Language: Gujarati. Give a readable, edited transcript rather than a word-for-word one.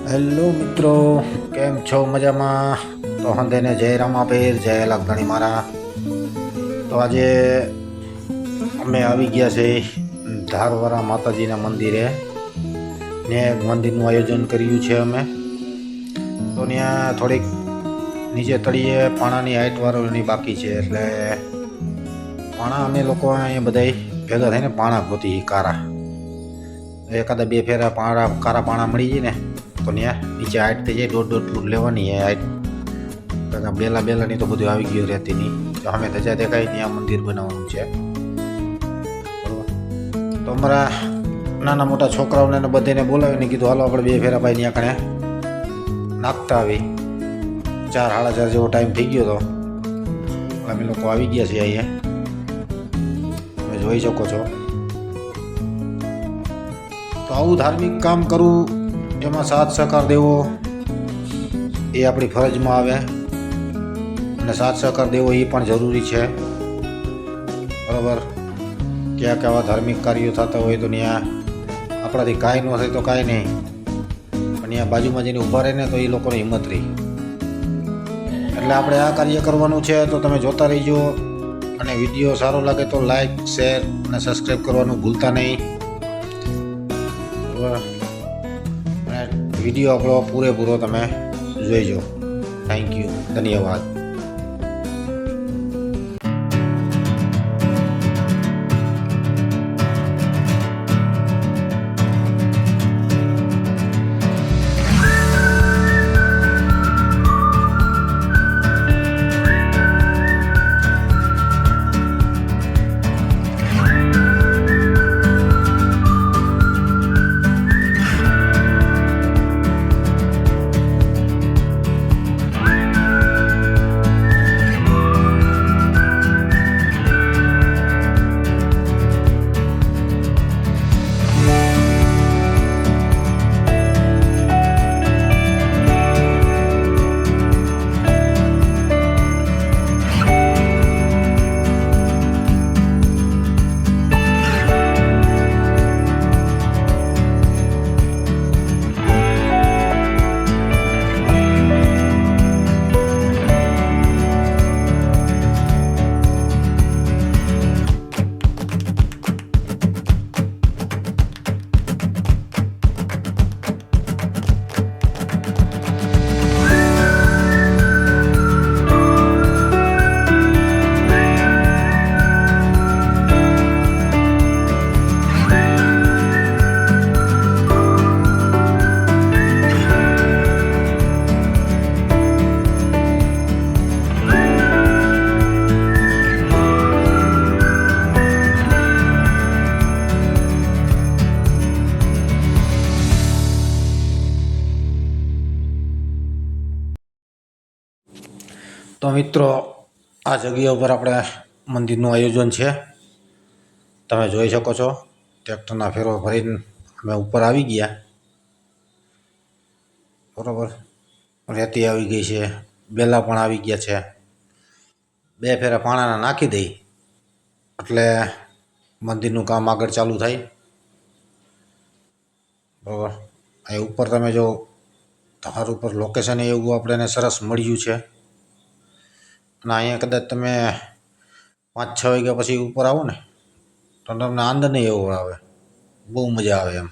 હેલો મિત્રો, કેમ છો? મજામાં? તો હંધેને જય રામાપીર, જય લાગણી મારા. તો આજે અમે આવી ગયા છે ધારવાડા માતાજીના મંદિરે ને મંદિરનું આયોજન કર્યું છે અમે. તો ત્યાં થોડીક નીચે તળિયે પાણાની હાઈટ વાળોની બાકી છે, એટલે પાણા અમે લોકો અહીંયા બધા ભેગા થઈને પાણા ગોતી કારા. એકાદા બે ફેરા કારા પાણા મળી જાય ને તો ત્યાં નીચે હાઈટ થઈ જાય. દોઢ ફૂટ લેવાની હાઈટ. બેલાની તો બધું આવી ગયું રહેતી નહીં. તો અમે ધજા દેખાય ત્યાં મંદિર બનાવવાનું છે. બરોબર. તો અમારા નાના મોટા છોકરાઓને બધાને બોલાવીને કીધું હાલો આપણે બે ફેરા ભાઈ ત્યાં કણે નાખતા આવી. 4 સાડા 4 જેવો ટાઈમ થઈ ગયો હતો. અમે લોકો આવી ગયા છીએ અહીંયા, તમે જોઈ શકો છો. તો આવું ધાર્મિક કામ કરવું, એમાં સાથ સહકાર દેવો એ આપણી ફરજમાં આવે, અને સાથ સહકાર દેવો એ પણ જરૂરી છે. બરાબર. ક્યાંક આવા ધાર્મિક કાર્યો થતા હોય તો ત્યાં આપણાથી કાંઈ ન થાય તો કાંઈ નહીં, પણ ત્યાં બાજુમાં જઈને ઊભા રહે ને તો એ લોકોની હિંમત રહી. એટલે આપણે આ કાર્ય કરવાનું છે. તો તમે જોતા રહીજો, અને વિડીયો સારો લાગે તો લાઈક, શેર અને સબસ્ક્રાઈબ કરવાનું ભૂલતા નહીં. અને વિડીયો આપણો પૂરેપૂરો તમે જોઈજો. થેન્ક યુ, ધન્યવાદ. તો મિત્રો, આ જગ્યા ઉપર આપણે મંદિરનું આયોજન છે. તમે જોઈ શકો છો. ટ્રેક્ટરના ફેરો ભરીને અમે ઉપર આવી ગયા. બરાબર. રેતી આવી ગઈ છે, બેલા પણ આવી ગયા છે. 2 ફેરા પાણાના નાખી દઈ એટલે મંદિરનું કામ આગળ ચાલુ થાય. બરાબર. અહીં ઉપર તમે જો ધાર ઉપર લોકેશન એવું આપણે સરસ મળ્યું છે. અને અહીંયા કદાચ તમે 5-6 વાગ્યા પછી ઉપર આવો ને તો તમને આનંદ નહીં એવો આવે, બહુ મજા આવે એમ.